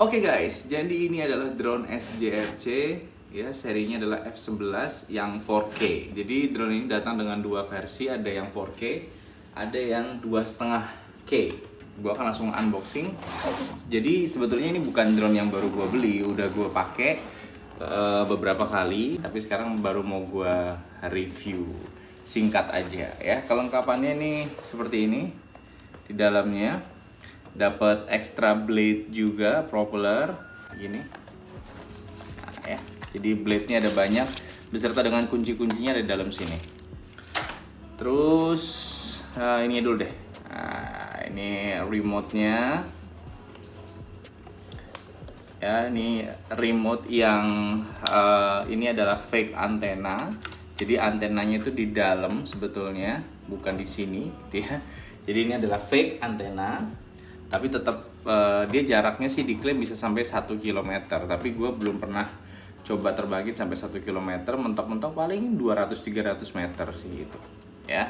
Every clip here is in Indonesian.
Oke guys, jadi ini adalah drone SJRC ya, serinya adalah F11 yang 4K. Jadi drone ini datang dengan dua versi, ada yang 4K, ada yang 2,5K. Gua akan langsung unboxing. Jadi sebetulnya ini bukan drone yang baru gua beli, udah gua pakai beberapa kali, tapi sekarang baru mau gua review singkat aja ya. Kelengkapannya nih seperti ini. Di dalamnya dapat extra blade juga, propeller gini. Nah, ya. Jadi blade-nya ada banyak beserta dengan kunci-kuncinya ada di dalam sini. Terus ini dulu deh. Nah, ini remote-nya. Ya, ini remote yang ini adalah fake antena. Jadi antenanya itu di dalam sebetulnya, bukan di sini, gitu ya. Jadi ini adalah fake antena. Tapi tetap dia jaraknya sih diklaim bisa sampai 1 km, tapi gue belum pernah coba terbangin sampai 1 km, mentok-mentok paling 200-300 meter sih gitu ya.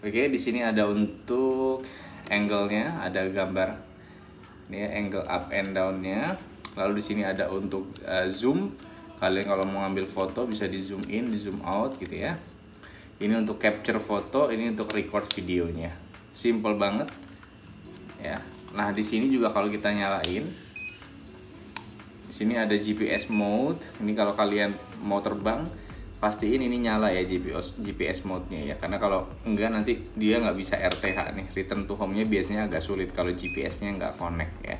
Oke, di sini ada untuk angle-nya, ada gambar ini angle up and down-nya. Lalu di sini ada untuk zoom, kalian kalau mau ngambil foto bisa di zoom in, di zoom out gitu ya. Ini untuk capture foto, ini untuk record videonya. Simple banget ya. Nah, di sini juga kalau kita nyalain, di sini ada GPS mode. Ini kalau kalian mau terbang, pastiin ini nyala ya GPS mode-nya ya. Karena kalau enggak nanti dia nggak bisa RTH nih. Return to home-nya biasanya agak sulit kalau GPS-nya nggak connect ya.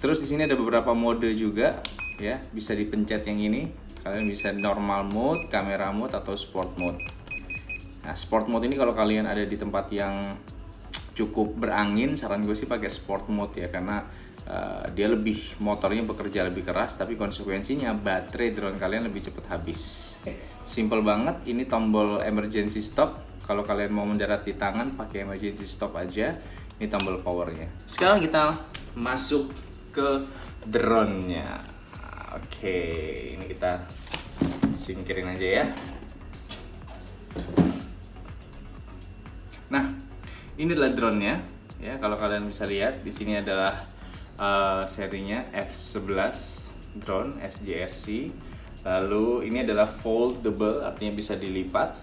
Terus di sini ada beberapa mode juga ya. Bisa dipencet yang ini. Kalian bisa normal mode, camera mode, atau sport mode. Nah, sport mode ini kalau kalian ada di tempat yang cukup berangin, saran gue sih pakai sport mode ya, karena dia motornya bekerja lebih keras, tapi konsekuensinya baterai drone kalian lebih cepat habis. Simple banget, ini tombol emergency stop. Kalau kalian mau mendarat di tangan pakai emergency stop aja. Ini tombol powernya. Sekarang kita masuk ke drone-nya. Oke, ini kita singkirin aja ya. Nah, ini adalah drone-nya ya. Kalau kalian bisa lihat di sini adalah serinya F11 drone SJRC. Lalu ini adalah foldable, artinya bisa dilipat.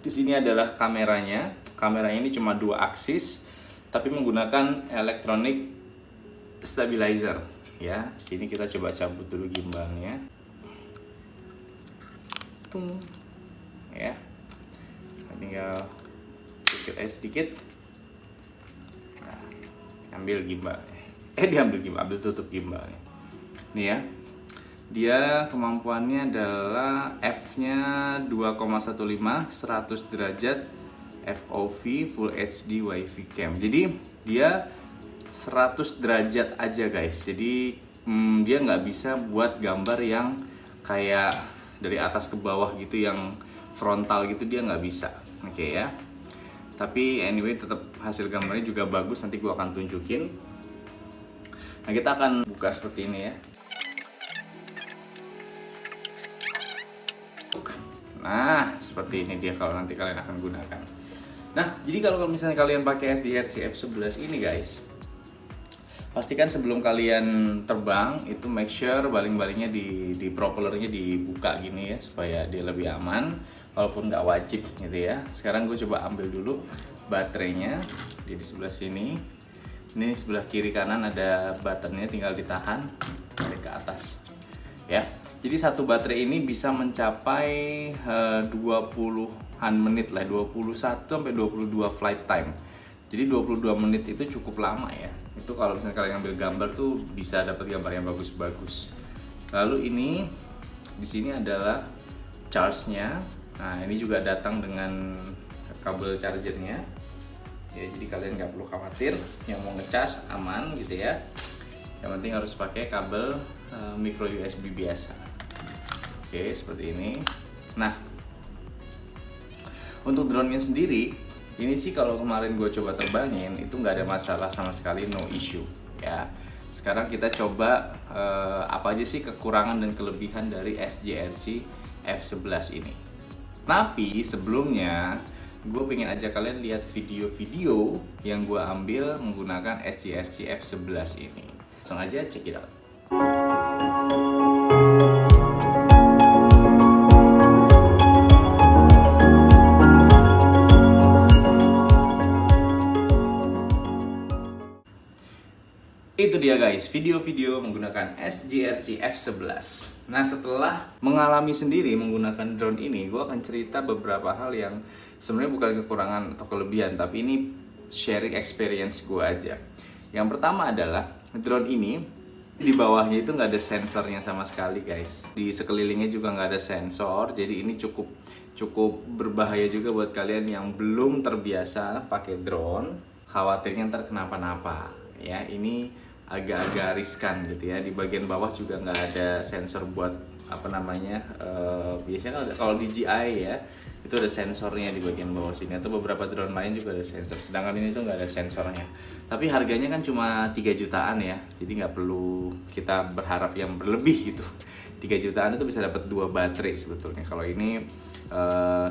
Di sini adalah kameranya. Kameranya ini cuma 2 aksis tapi menggunakan electronic stabilizer ya. Sini kita coba cabut dulu gimbalnya. Tung. Ya. Tinggal sedikit. Nah, ambil gimbalnya. Diambil gimbal, ambil tutup gimbalnya. Nih ya. Dia kemampuannya adalah F-nya 2,15 100 derajat FOV Full HD Wi-Fi cam. Jadi dia 100 derajat aja guys. Jadi dia nggak bisa buat gambar yang kayak dari atas ke bawah gitu, yang frontal gitu, dia nggak bisa. Oke ya. Tapi anyway tetap hasil gambarnya juga bagus, nanti gua akan tunjukin. Nah, kita akan buka seperti ini ya. Nah, seperti ini dia kalau nanti kalian akan gunakan. Nah, jadi kalau misalnya kalian pakai SJRC F11 ini guys, pastikan sebelum kalian terbang itu make sure baling-balingnya di propellernya dibuka gini ya, supaya dia lebih aman, walaupun nggak wajib gitu ya. Sekarang gue coba ambil dulu baterainya. Di sebelah sini, ini sebelah kiri kanan ada buttonnya, tinggal ditahan dari ke atas ya. Jadi satu baterai ini bisa mencapai 20-an menit lah, 21 sampai 22 flight time. Jadi 22 menit itu cukup lama ya. Itu kalau misalnya kalian ambil gambar tuh bisa dapat gambar yang bagus-bagus. Lalu ini di sini adalah charge-nya. Nah, ini juga datang dengan kabel chargernya. Ya, jadi kalian nggak perlu khawatir, yang mau ngecas aman gitu ya. Yang penting harus pakai kabel micro USB biasa. Oke, seperti ini. Nah, untuk drone-nya sendiri, ini sih kalau kemarin gue coba terbangin itu nggak ada masalah sama sekali, no issue ya. Sekarang kita coba apa aja sih kekurangan dan kelebihan dari SJRC F11 ini. Tapi sebelumnya gue pengen ajak kalian lihat video-video yang gue ambil menggunakan SJRC F11 ini. Langsung aja check it out. Itu dia guys, video-video menggunakan SGRC F11. Nah, setelah mengalami sendiri menggunakan drone ini, gue akan cerita beberapa hal yang sebenarnya bukan kekurangan atau kelebihan, tapi ini sharing experience gue aja. Yang pertama adalah drone ini di bawahnya itu nggak ada sensornya sama sekali guys. Di sekelilingnya juga nggak ada sensor, jadi ini cukup berbahaya juga buat kalian yang belum terbiasa pakai drone. Khawatirnya ntar kenapa-napa ya. Ini agak-agak riskan gitu ya. Di bagian bawah juga nggak ada sensor buat biasanya kalau DJI ya itu ada sensornya di bagian bawah sini, atau beberapa drone lain juga ada sensor, sedangkan ini tuh nggak ada sensornya. Tapi harganya kan cuma 3 jutaan ya, jadi nggak perlu kita berharap yang berlebih gitu. 3 jutaan itu bisa dapat 2 baterai sebetulnya. Kalau ini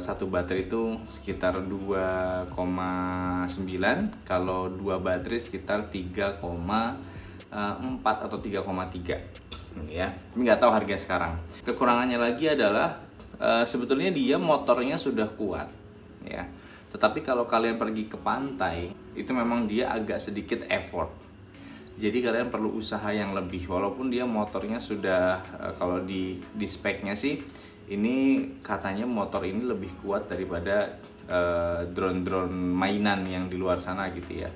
satu baterai itu sekitar 2,9, kalau 2 baterai sekitar 3,4 atau 3,3 ya. Tapi nggak tahu harga sekarang. Kekurangannya lagi adalah sebetulnya dia motornya sudah kuat ya. Tetapi kalau kalian pergi ke pantai itu memang dia agak sedikit effort. Jadi kalian perlu usaha yang lebih, walaupun dia motornya sudah kalau di speknya sih ini katanya motor ini lebih kuat daripada drone-drone mainan yang di luar sana gitu ya.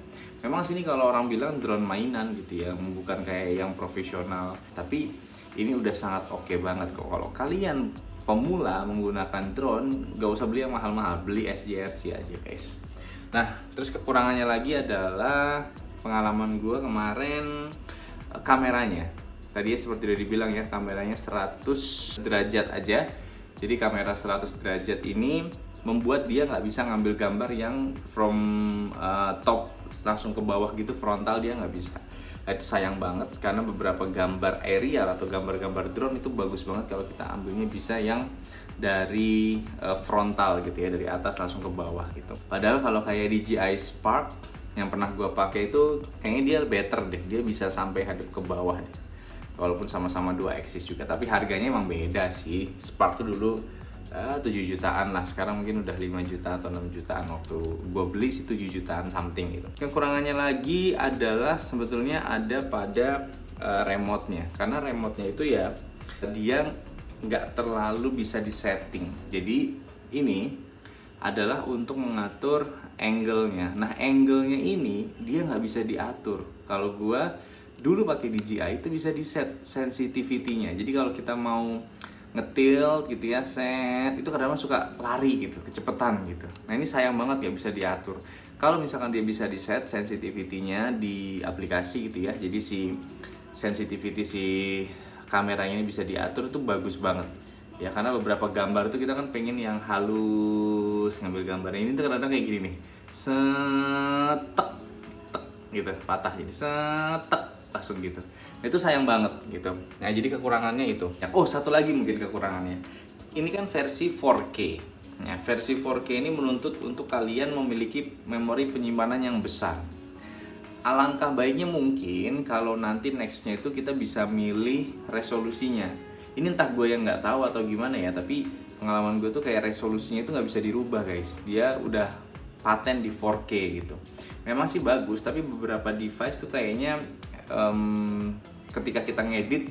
Memang sini kalau orang bilang drone mainan gitu ya, bukan kayak yang profesional, tapi ini udah sangat oke banget kok. Kalau kalian pemula menggunakan drone, gak usah beli yang mahal-mahal, beli SGRC aja guys. Nah, terus kekurangannya lagi adalah pengalaman gue kemarin kameranya. Tadi seperti udah dibilang ya, kameranya 100 derajat aja. Jadi kamera 100 derajat ini membuat dia nggak bisa ngambil gambar yang from top langsung ke bawah gitu, frontal dia nggak bisa. Itu sayang banget karena beberapa gambar aerial atau gambar-gambar drone itu bagus banget kalau kita ambilnya bisa yang dari frontal gitu ya, dari atas langsung ke bawah gitu. Padahal kalau kayak DJI Spark yang pernah gue pakai itu kayaknya dia better deh, dia bisa sampai hadap ke bawah deh. Walaupun sama-sama 2 axis juga, tapi harganya emang beda sih. Spark tuh dulu 7 jutaan lah, sekarang mungkin udah 5 juta atau 6 jutaan. Waktu gue beli sih 7 jutaan something gitu. Kekurangannya lagi adalah sebetulnya ada pada remote-nya. Karena remote-nya itu ya dia nggak terlalu bisa disetting. Jadi ini adalah untuk mengatur angle-nya. Nah, angle-nya ini dia nggak bisa diatur. Kalau gue dulu pakai DJI itu bisa di set sensitivity-nya. Jadi kalau kita mau nge-tilt gitu ya, set, itu kadang-kadang suka lari gitu, kecepatan gitu. Nah, ini sayang banget ya bisa diatur. Kalau misalkan dia bisa di set sensitivity-nya di aplikasi gitu ya, jadi si sensitivity si kameranya ini bisa diatur, itu bagus banget. Ya, karena beberapa gambar itu kita kan pengen yang halus, ngambil gambarnya ini tuh kadang-kadang kayak gini nih. Setek gitu, patah jadi setek langsung gitu. Itu sayang banget gitu. Nah, jadi kekurangannya itu. Oh, satu lagi mungkin kekurangannya. Ini kan versi 4K. Nah, versi 4K ini menuntut untuk kalian memiliki memori penyimpanan yang besar. Alangkah baiknya mungkin kalau nanti nextnya itu kita bisa milih resolusinya. Ini entah gue yang nggak tahu atau gimana ya, tapi pengalaman gue tuh kayak resolusinya itu nggak bisa dirubah guys. Dia udah paten di 4K gitu. Memang sih bagus, tapi beberapa device tuh kayaknya ketika kita ngedit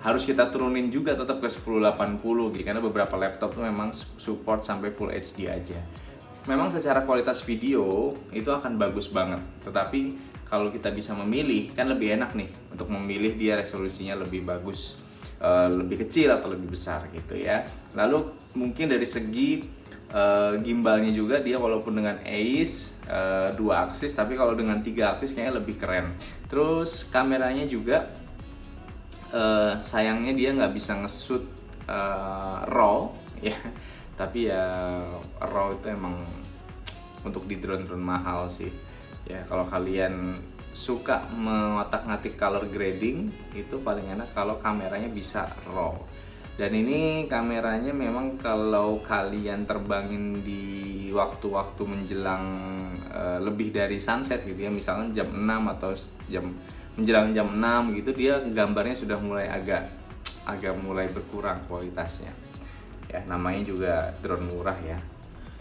harus kita turunin juga tetap ke 1080 gitu, karena beberapa laptop tuh memang support sampai Full HD aja. Memang secara kualitas video itu akan bagus banget, tetapi kalau kita bisa memilih kan lebih enak nih untuk memilih dia resolusinya lebih bagus, lebih kecil atau lebih besar gitu ya. Lalu mungkin dari segi gimbalnya juga, dia walaupun dengan ACE 2 aksis, tapi kalau dengan 3 aksis kayaknya lebih keren. Terus kameranya juga sayangnya dia nggak bisa nge-shoot RAW ya, tapi ya RAW itu emang untuk di drone-drone mahal sih ya. Kalau kalian suka mengotak-ngatik color grading, itu paling enak kalau kameranya bisa RAW. Dan ini kameranya memang kalau kalian terbangin di waktu-waktu menjelang lebih dari sunset gitu ya, misalnya jam 6 atau jam menjelang jam 6 gitu dia gambarnya sudah mulai agak mulai berkurang kualitasnya. Ya, namanya juga drone murah ya.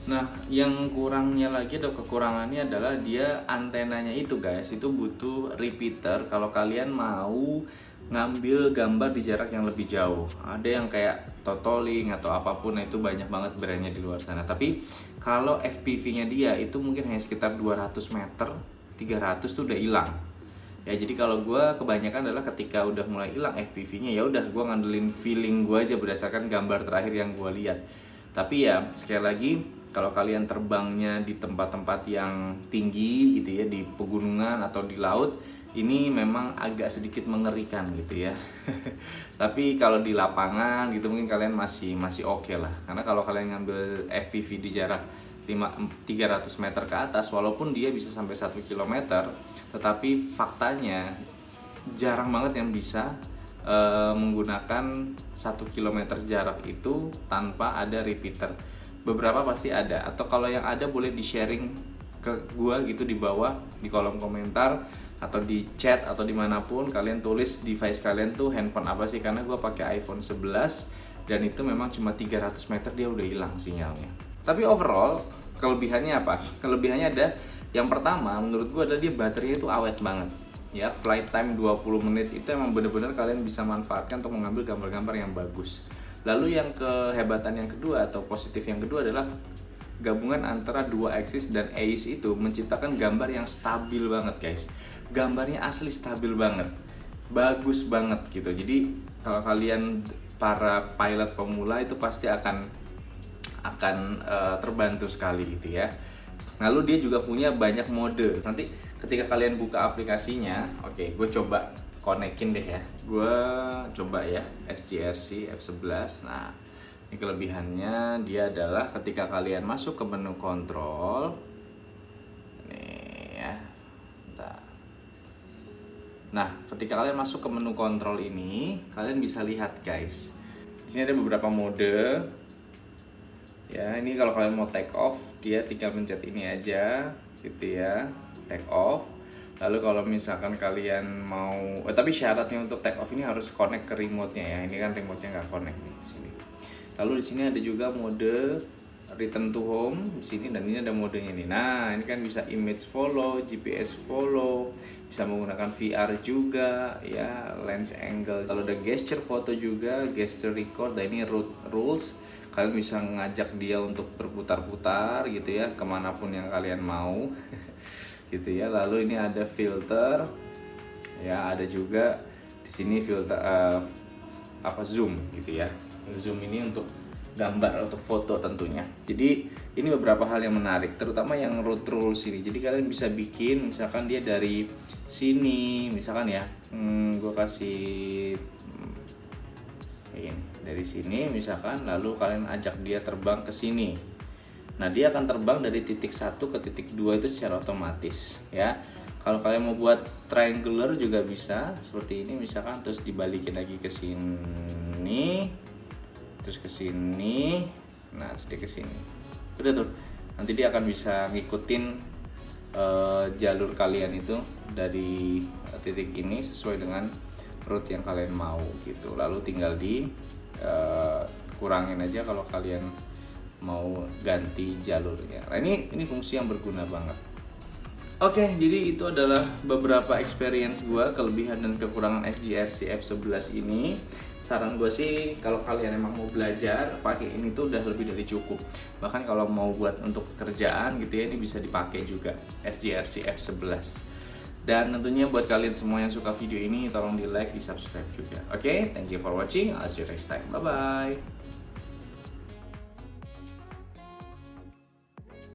Nah, yang kurangnya lagi atau kekurangannya adalah dia antenanya itu guys, itu butuh repeater kalau kalian mau ngambil gambar di jarak yang lebih jauh. Ada yang kayak Totoling atau apapun, itu banyak banget brandnya di luar sana. Tapi kalau FPV-nya dia itu mungkin hanya sekitar 200 meter, 300 tuh udah hilang. Ya jadi kalau gue kebanyakan adalah ketika udah mulai hilang FPV-nya, ya udah gue ngandelin feeling gue aja berdasarkan gambar terakhir yang gue lihat. Tapi ya sekali lagi, kalau kalian terbangnya di tempat-tempat yang tinggi gitu ya, di pegunungan atau di laut, ini memang agak sedikit mengerikan gitu ya. Tapi kalau di lapangan gitu mungkin kalian masih oke lah. Karena kalau kalian ngambil FPV di jarak 300 meter ke atas, walaupun dia bisa sampai 1 km, tetapi faktanya jarang banget yang bisa menggunakan 1 km jarak itu tanpa ada repeater. Beberapa pasti ada, atau kalau yang ada boleh di sharing ke gua gitu di bawah di kolom komentar atau di chat atau dimanapun, kalian tulis device kalian tuh handphone apa sih, karena gua pakai iPhone 11 dan itu memang cuma 300 meter dia udah hilang sinyalnya. Tapi overall kelebihannya apa? Kelebihannya ada, yang pertama menurut gua adalah dia baterainya itu awet banget. Ya, flight time 20 menit itu emang bener-bener kalian bisa manfaatkan untuk mengambil gambar-gambar yang bagus. Lalu yang kehebatan yang kedua atau positif yang kedua adalah gabungan antara 2-axis dan ACE itu menciptakan gambar yang stabil banget guys. Gambarnya asli stabil banget, bagus banget gitu. Jadi kalau kalian para pilot pemula itu pasti akan terbantu sekali gitu ya. Lalu dia juga punya banyak mode. Nanti ketika kalian buka aplikasinya, oke, gue coba konekin deh ya. Gue coba ya SGRC F11. Nah, ini kelebihannya dia adalah ketika kalian masuk ke menu kontrol, nih ya. Bentar. Nah, ketika kalian masuk ke menu kontrol ini, kalian bisa lihat guys. Di sini ada beberapa mode. Ya, ini kalau kalian mau take off, dia tinggal pencet ini aja gitu ya, take off. Lalu kalau misalkan kalian mau, tapi syaratnya untuk take off ini harus connect ke remote-nya ya. Ini kan remote-nya nggak connect nih di sini. Lalu di sini ada juga mode return to home di sini, dan ini ada modenya nih. Nah, ini kan bisa image follow, GPS follow, bisa menggunakan VR juga ya, lens angle. Kalau ada gesture foto juga, gesture record. Dan ini rules, kalian bisa ngajak dia untuk berputar-putar gitu ya kemanapun yang kalian mau. Gitu ya. Lalu ini ada filter ya, ada juga di sini filter zoom gitu ya. Zoom ini untuk gambar, untuk foto tentunya. Jadi ini beberapa hal yang menarik, terutama yang route rules ini. Jadi kalian bisa bikin, misalkan dia dari sini, misalkan ya, gue kasih ini dari sini misalkan, lalu kalian ajak dia terbang ke sini. Nah, dia akan terbang dari titik 1 ke titik 2 itu secara otomatis ya. Kalau kalian mau buat triangular juga bisa seperti ini misalkan, terus dibalikin lagi ke sini, terus ke sini, nah terus dia ke sini. Udah tuh. Nanti dia akan bisa ngikutin jalur kalian itu dari titik ini sesuai dengan route yang kalian mau gitu. Lalu tinggal di kurangin aja kalau kalian mau ganti jalurnya. Nah, ini fungsi yang berguna banget. Oke, jadi itu adalah beberapa experience gue, kelebihan dan kekurangan SGRC F11 ini. Saran gue sih kalau kalian emang mau belajar pakai ini tuh udah lebih dari cukup. Bahkan kalau mau buat untuk pekerjaan gitu ya, ini bisa dipakai juga SGRC F11. Dan tentunya buat kalian semua yang suka video ini, tolong di like, di subscribe juga. Oke, thank you for watching. I'll see you next time. Bye bye.